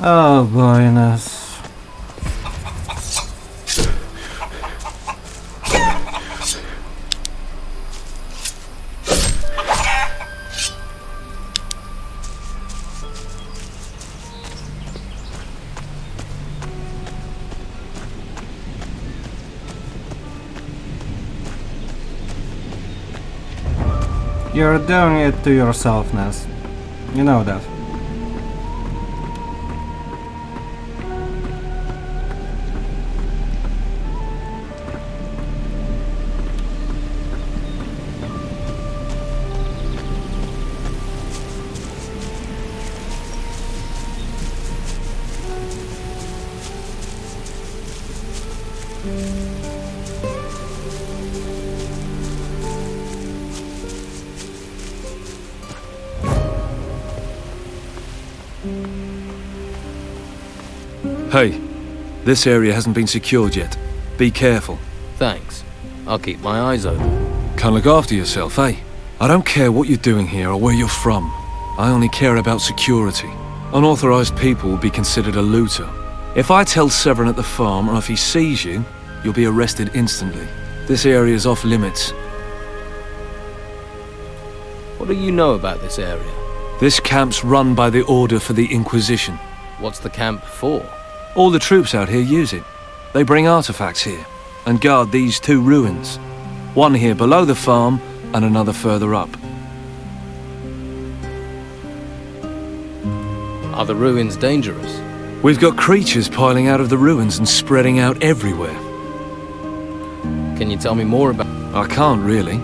Oh, goodness. You're doing it to yourself, Ness. You know that. Hey, this area hasn't been secured yet. Be careful. Thanks. I'll keep my eyes open. Can't look after yourself, eh? I don't care what you're doing here or where you're from. I only care about security. Unauthorized people will be considered a looter. If I tell Severin at the farm, or if he sees you, you'll be arrested instantly. This area is off limits. What do you know about this area? This camp's run by the Order for the Inquisition. What's the camp for? All the troops out here use it. They bring artifacts here and guard these two ruins. One here below the farm and another further up. Are the ruins dangerous? We've got creatures piling out of the ruins and spreading out everywhere. Can you tell me more about... I can't really.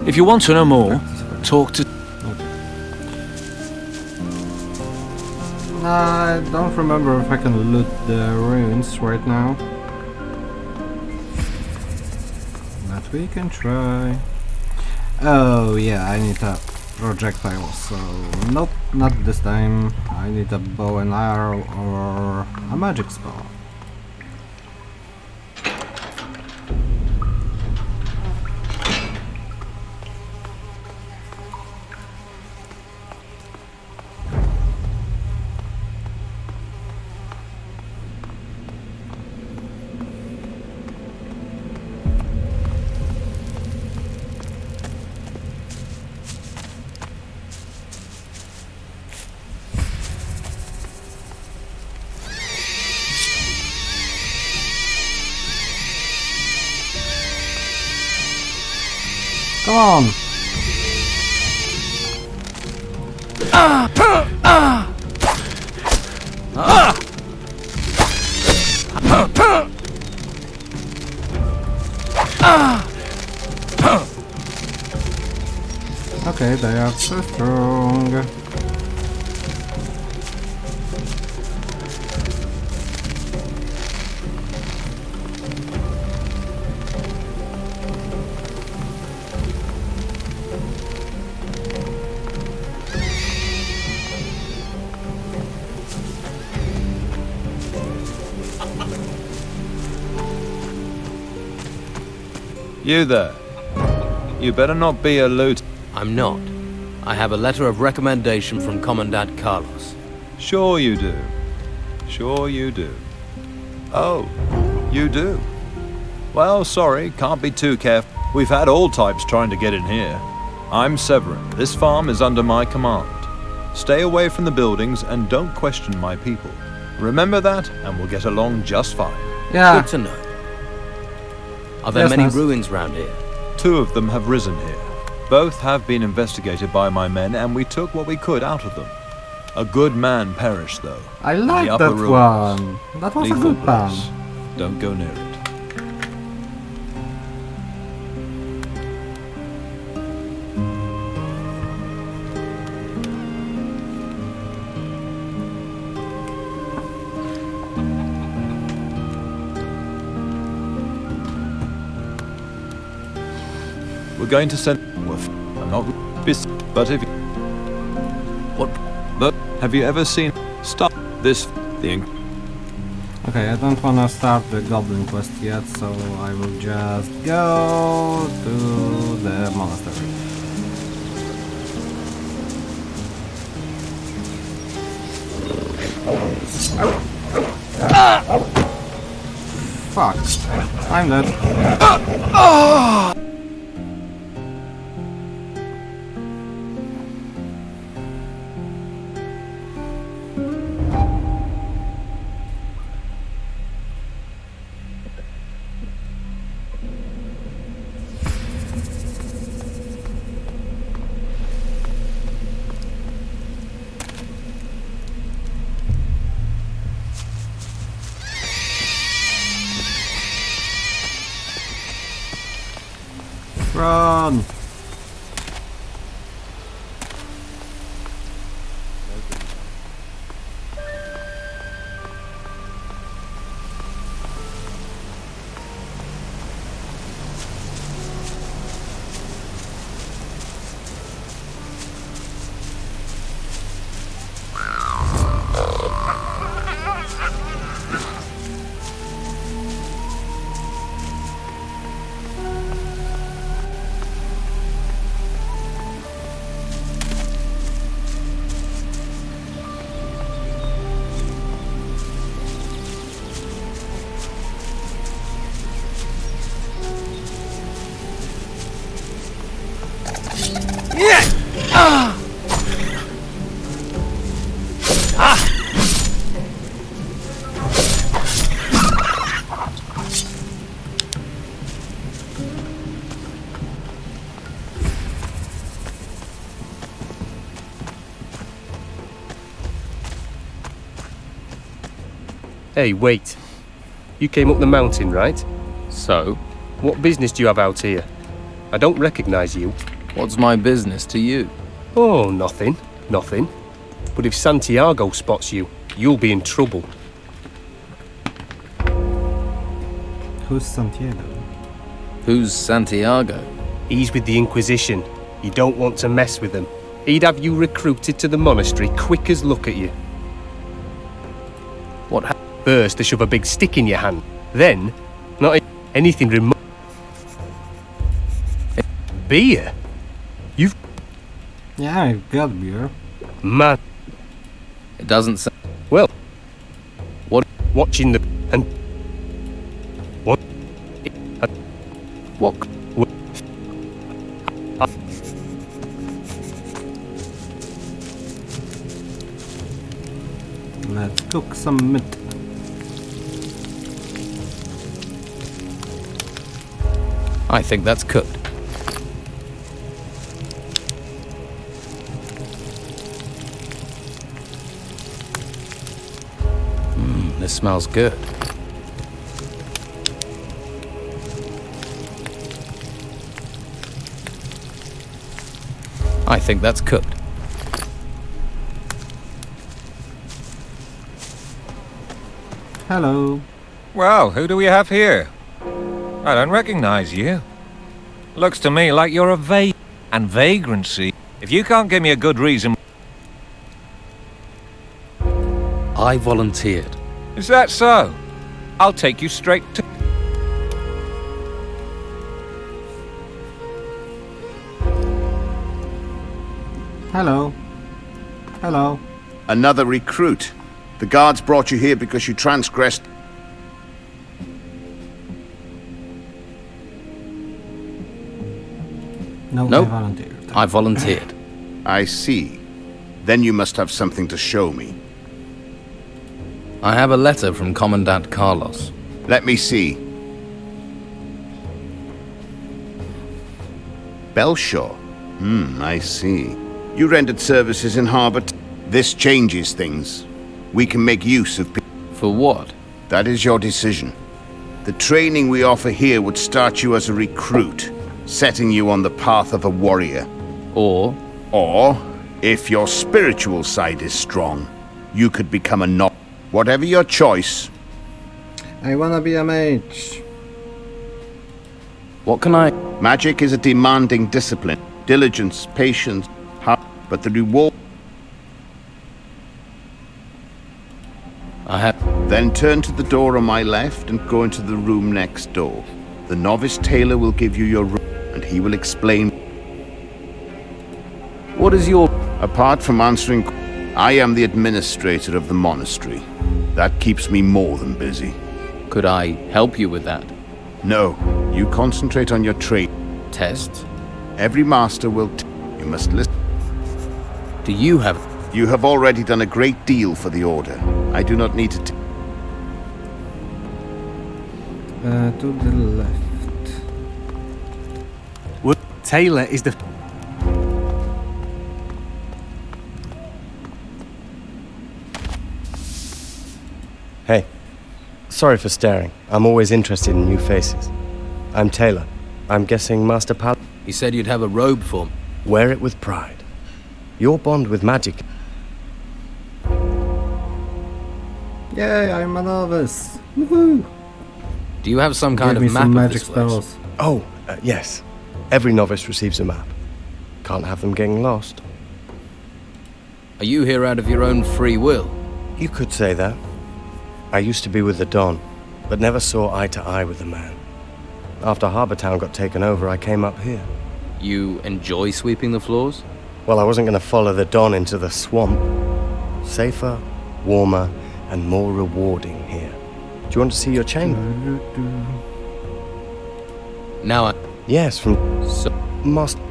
If you want to know more, talk to... I don't remember if I can loot the ruins right now. But we can try. Oh yeah, I need a projectile, so not this time. I need a bow and arrow or a magic spell. Come on! Okay, they are so strong. You there. You better not be a loot. I'm not. I have a letter of recommendation from Commandant Carlos. Sure you do. Sure you do. Oh, you do. Well, sorry, can't be too careful. We've had all types trying to get in here. I'm Severin. This farm is under my command. Stay away from the buildings and don't question my people. Remember that, and we'll get along just fine. Yeah. Good to know. Are there many ruins round here? 2 of them have risen here. Both have been investigated by my men, and we took what we could out of them. A good man perished, though. I like upper that ruins. one. That was a Lethal good plan. place. Don't go near it. We're going to send... I'm not... But if... What? But have you ever seen... Stop this thing. Okay, I don't wanna start the goblin quest yet, so I will just go to the monastery. Fuck. I'm dead. Run! Hey, wait. You came up the mountain, right? So, What business do you have out here? I don't recognize you. what's my business to you? Oh, nothing. Nothing. But if Santiago spots you, you'll be in trouble. Who's Santiago? Who's Santiago? He's with the Inquisition. You don't want to mess with him. He'd have you recruited to the monastery quick as look at you. What First, they shove a big stick in your hand. Then, not anything remote. Beer? You've... Yeah, I've got beer. Man. It doesn't sound... Well... What- Watching the... And... What? What? Let's cook some meat. I think that's cooked. This smells good. I think that's cooked. Hello. Well, who do we have here? I don't recognize you. Looks to me like you're a and vagrancy. If you can't give me a good reason... I volunteered. Is that so? I'll take you straight to... Hello. Hello. Another recruit. The guards brought you here because you transgressed. No, Nope. I volunteered. I volunteered. I see. Then you must have something to show me. I have a letter from Commandant Carlos. Let me see. Belshaw. I see. You rendered services in Harbor. This changes things. We can make use of... For what? That is your decision. The training we offer here would start you as a recruit, setting you on the path of a warrior. Or Or, if your spiritual side is strong, you could become a novice. Whatever your choice, I wanna be a mage. what can I... magic is a demanding discipline. Diligence, patience, but the reward... I have... Then turn to the door on my left and go into the room next door. The novice tailor will give you your room, and he will explain... What is your... Apart from answering... I am the administrator of the monastery. That keeps me more than busy. Could I help you with that? No, you concentrate on your trade. Tests? Every master will you must listen. Do you have... You have already done a great deal for the Order. I do not need to To the left. What? Taylor is the... Hey, sorry for staring. I'm always interested in new faces. I'm Taylor. I'm guessing Master Pal... He said you'd have a robe for me. Wear it with pride. Your bond with magic... Yay, I'm a novice. Woohoo! Do you have some kind Give me of map some of magic this place? spells. Oh, yes. Every novice receives a map. Can't have them getting lost. Are you here out of your own free will? You could say that. I used to be with the Don, but never saw eye to eye with the man. After Harbour Town got taken over, I came up here. You enjoy sweeping the floors? Well, I wasn't going to follow the Don into the swamp. Safer, warmer, and more rewarding here. Do you want to see your chamber? Now I... Yes, from So, Master...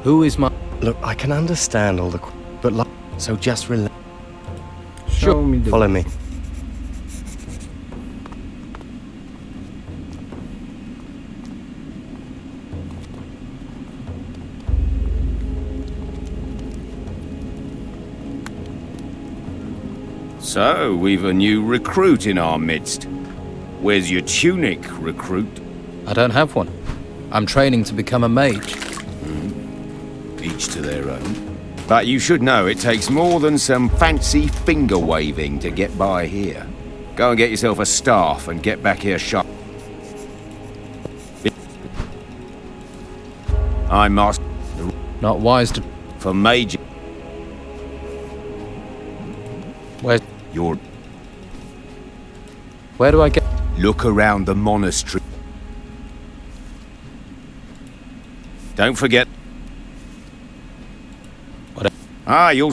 who is my... Look, I can understand all the... But so just relax. Show me the... Follow me. So, we've a new recruit in our midst. Where's your tunic, recruit? I don't have one. I'm training to become a mage. Each to their own. But you should know it takes more than some fancy finger waving to get by here. Go and get yourself a staff and get back here sharp. I'm master Not wise to... for Mage. Where do I get... Look around the monastery. Don't forget. What? You'll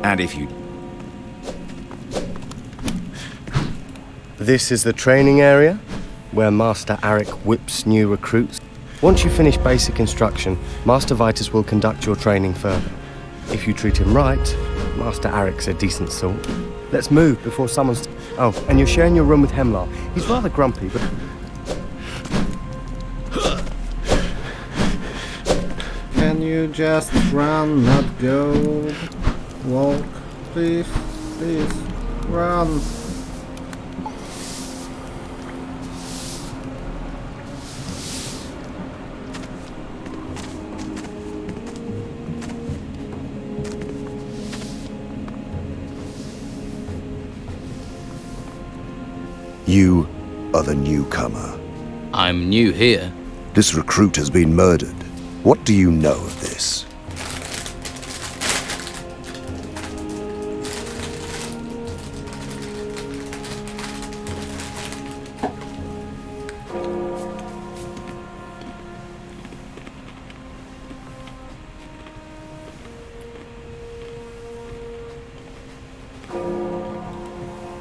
and if you... This is the training area, where Master Arik whips new recruits. Once you finish basic instruction, Master Vitus will conduct your training further. If you treat him right, Master Arik's a decent sort. Let's move before someone's... Oh, and you're sharing your room with Hemlar. He's rather grumpy, but... Can you just run, not go? Walk, please, please, run. You are the newcomer. I'm new here. This recruit has been murdered. What do you know of this?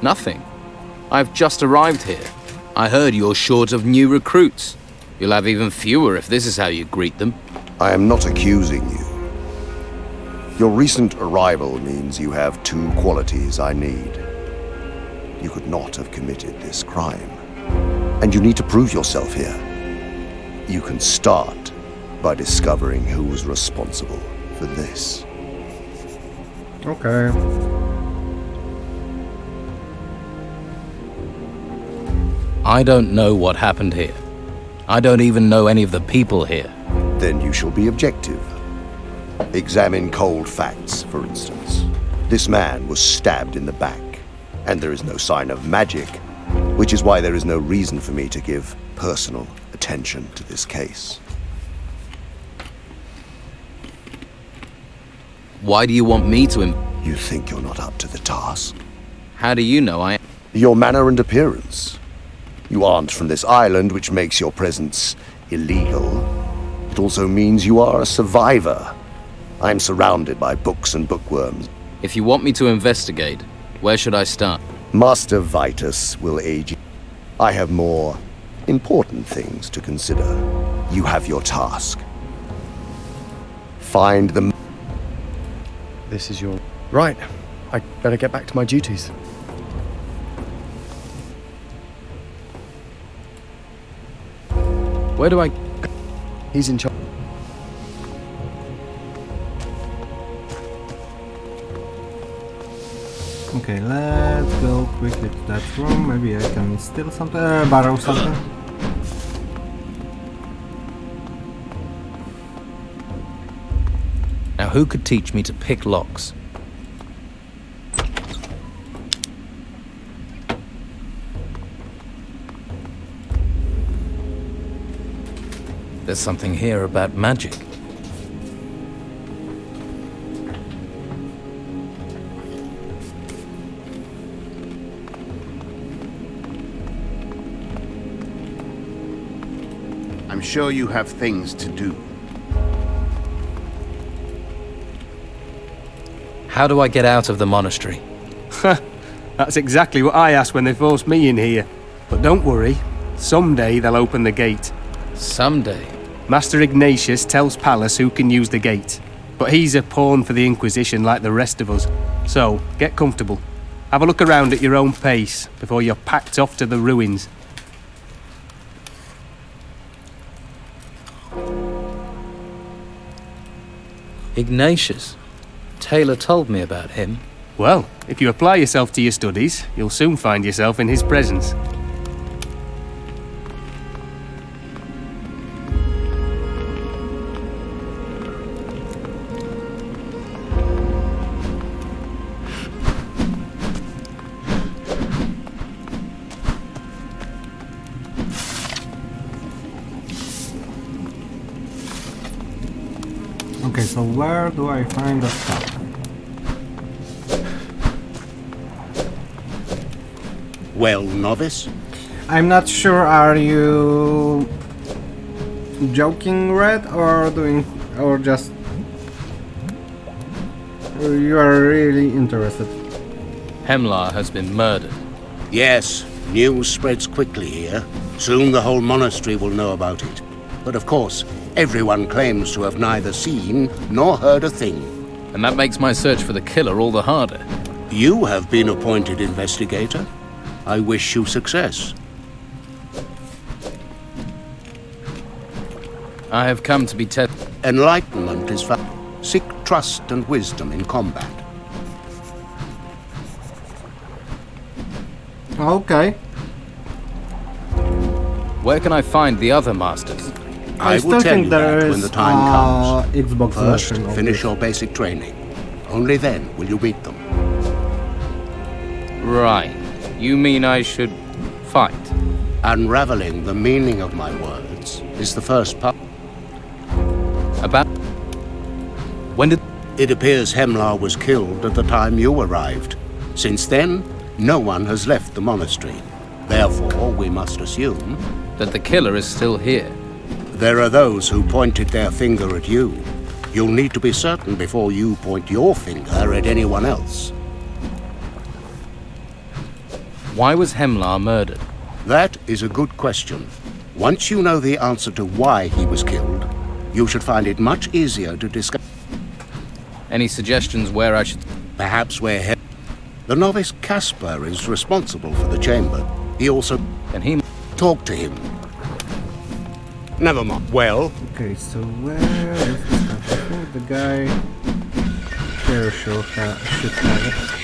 Nothing. I've just arrived here. I heard you're short of new recruits. You'll have even fewer if this is how you greet them. I am not accusing you. Your recent arrival means you have two qualities I need. You could not have committed this crime. And you need to prove yourself here. You can start by discovering who was responsible for this. Okay. I don't know what happened here. I don't even know any of the people here. Then you shall be objective. Examine cold facts, for instance. This man was stabbed in the back, and there is no sign of magic, which is why there is no reason for me to give personal attention to this case. Why do you want me to You think you're not up to the task? How do you know I... Your manner and appearance. You aren't from this island, which makes your presence illegal. It also means you are a survivor. I'm surrounded by books and bookworms. If you want me to investigate, where should I start? Master Vitus will aid you. I have more important things to consider. You have your task. Find the... This is your... Right. I better get back to my duties. Where do I... He's in charge. Okay, let's go quickly to that room. Maybe I can steal something, borrow something. Now who could teach me to pick locks? There's something here about magic. I'm sure you have things to do. How do I get out of the monastery? That's exactly what I asked when they forced me in here. But don't worry, someday they'll open the gate. Someday. Master Ignatius tells Pallas who can use the gate. But he's a pawn for the Inquisition like the rest of us. So, get comfortable. Have a look around at your own pace before you're packed off to the ruins. Ignatius. Taylor told me about him. Well, if you apply yourself to your studies, you'll soon find yourself in his presence. Okay, so where do I find the stuff? Well, novice? I'm not sure, are you joking, Red, or just you are really interested? Hemlar has been murdered. Yes, news spreads quickly here. Soon the whole monastery will know about it. But of course, everyone claims to have neither seen nor heard a thing. And that makes my search for the killer all the harder. You have been appointed investigator. I wish you success. I have come to be tested. Enlightenment is found. Seek trust and wisdom in combat. Okay. Where can I find the other masters? I still will tell think you there that is when the time comes. Xbox First, version of finish this. your basic training. Only then will you beat them. Right. You mean I should fight? Unraveling the meaning of my words is the first part. About... When did... It appears Hemlar was killed at the time you arrived. Since then, no one has left the monastery. Therefore, we must assume that the killer is still here. There are those who pointed their finger at you. You'll need to be certain before you point your finger at anyone else. Why was Hemlar murdered? That is a good question. Once you know the answer to why he was killed, you should find it much easier to discuss. Any suggestions where I should... Perhaps where the novice Caspar is responsible for the chamber. He also... And he... Talk to him. Never mind. Well... Okay, so where is the stuff? I think the guy here should have it.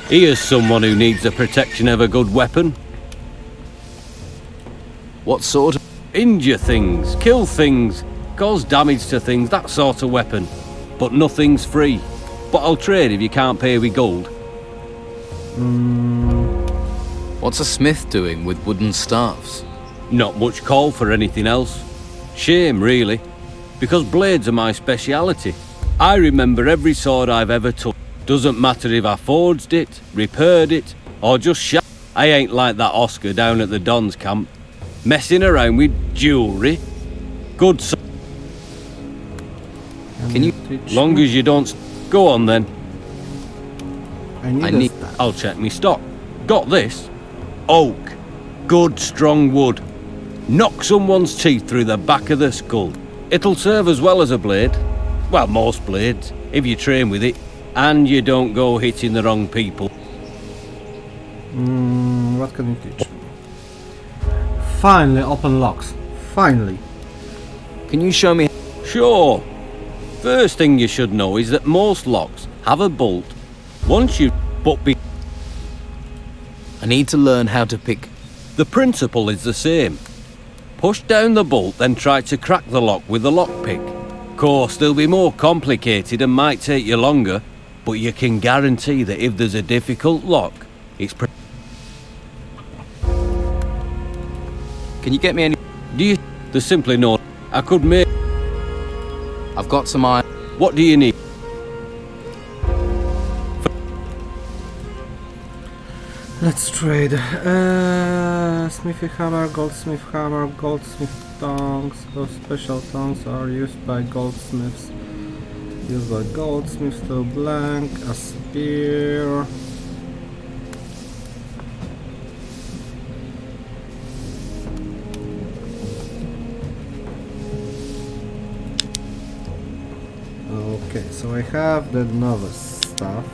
Here's someone who needs the protection of a good weapon. What sort of... Injure things, kill things, cause damage to things, that sort of weapon. But nothing's free. But I'll trade if you can't pay with gold. What's a smith doing with wooden staffs? Not much call for anything else. Shame, really. Because blades are my speciality. I remember every sword I've ever touched. Doesn't matter if I forged it, repaired it, or just shot. I ain't like that Oscar down at the Don's camp, messing around with jewellery. Good so. Can you... Long as you don't... Go on then. I need that. I'll check me stock. Got this. Oak. Good strong wood. Knock someone's teeth through the back of the skull. It'll serve as well as a blade. Well, most blades, if you train with it. And you don't go hitting the wrong people. What can you teach me? Finally, open locks. Finally. Can you show me... Sure. First thing you should know is that most locks have a bolt. Once you... I need to learn how to pick... The principle is the same. Push down the bolt, then try to crack the lock with the lockpick. Course, they'll be more complicated and might take you longer, but you can guarantee that if there's a difficult lock, it's... Can you get me any... Do you... There's simply no... I could make... I've got some iron. What do you need? Let's trade. Smithy hammer, goldsmith tongs. Those special tongs are used by goldsmiths. Used by goldsmiths to blank a spear. Okay, so I have the novice stuff.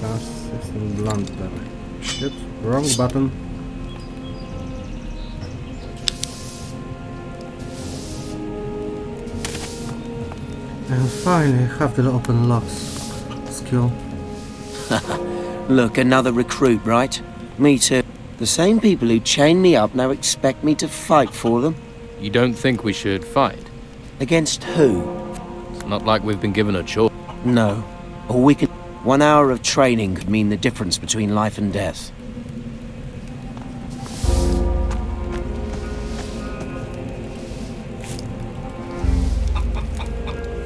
Has 16 blunt damage. Shit, wrong button. And finally, I have the open locks skill. Look, another recruit, right? Me too. The same people who chained me up now expect me to fight for them. You don't think we should fight? Against who? It's not like we've been given a choice. No. Or we could... 1 hour of training could mean the difference between life and death.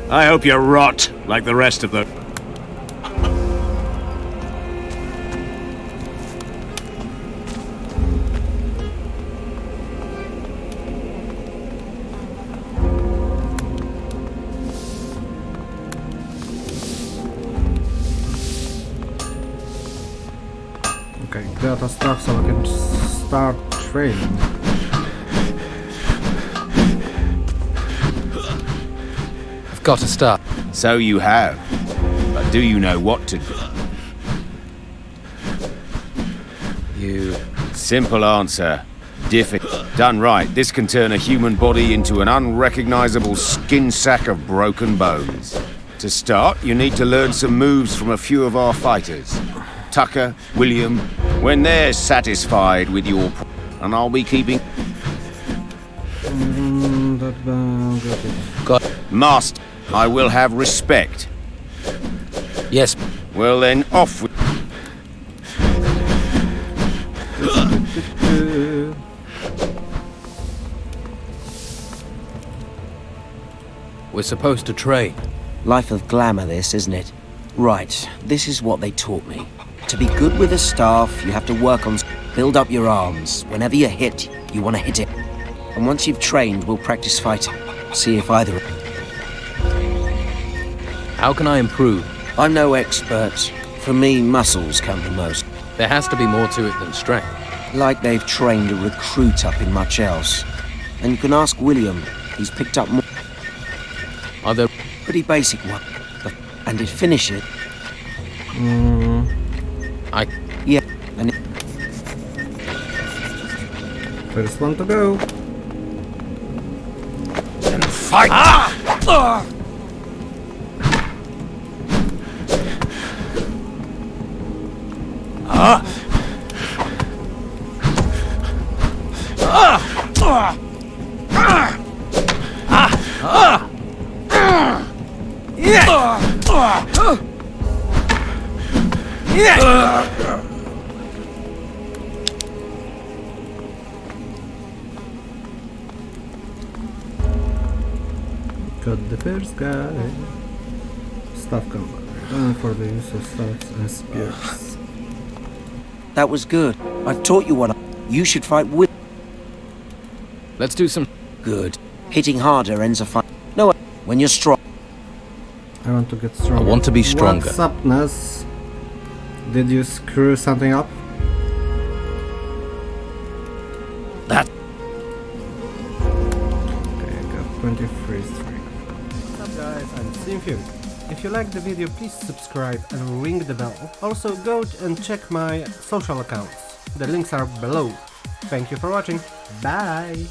I hope you rot like the rest of them. Okay, get us stuff so I can start training. I've got to start. So you have. But do you know what to do? You... Simple answer. Difficult. Done right, this can turn a human body into an unrecognizable skin sack of broken bones. To start, you need to learn some moves from a few of our fighters. Tucker, William, when they're satisfied with your... And I'll be keeping... Master, I will have respect. Yes. Well then, off with... We're supposed to train. Life of glamour this, isn't it? Right, this is what they taught me. To be good with a staff, you have to work on... Build up your arms. Whenever you hit, you want to hit it. And once you've trained, we'll practice fighting. See if either... How can I improve? I'm no expert. For me, muscles count the most. There has to be more to it than strength. Like they've trained a recruit up in much else. And you can ask William. He's picked up more... Are there... Pretty basic one. And he'd finish it. Yeah, and it... First one to go. And fight! Got the first guy. Staff combat. Going for the use of staffs and spears. That was good. I've taught you one. You should fight with... Let's do some... Good. Hitting harder ends a fight. No, when you're strong. I want to get stronger. I want to be stronger. What's up, Ness? Did you screw something up? That... Okay, I got 23 strength. What's up, guys? I'm SimFury. If you liked the video, please subscribe and ring the bell. Also, go and check my social accounts. The links are below. Thank you for watching. Bye!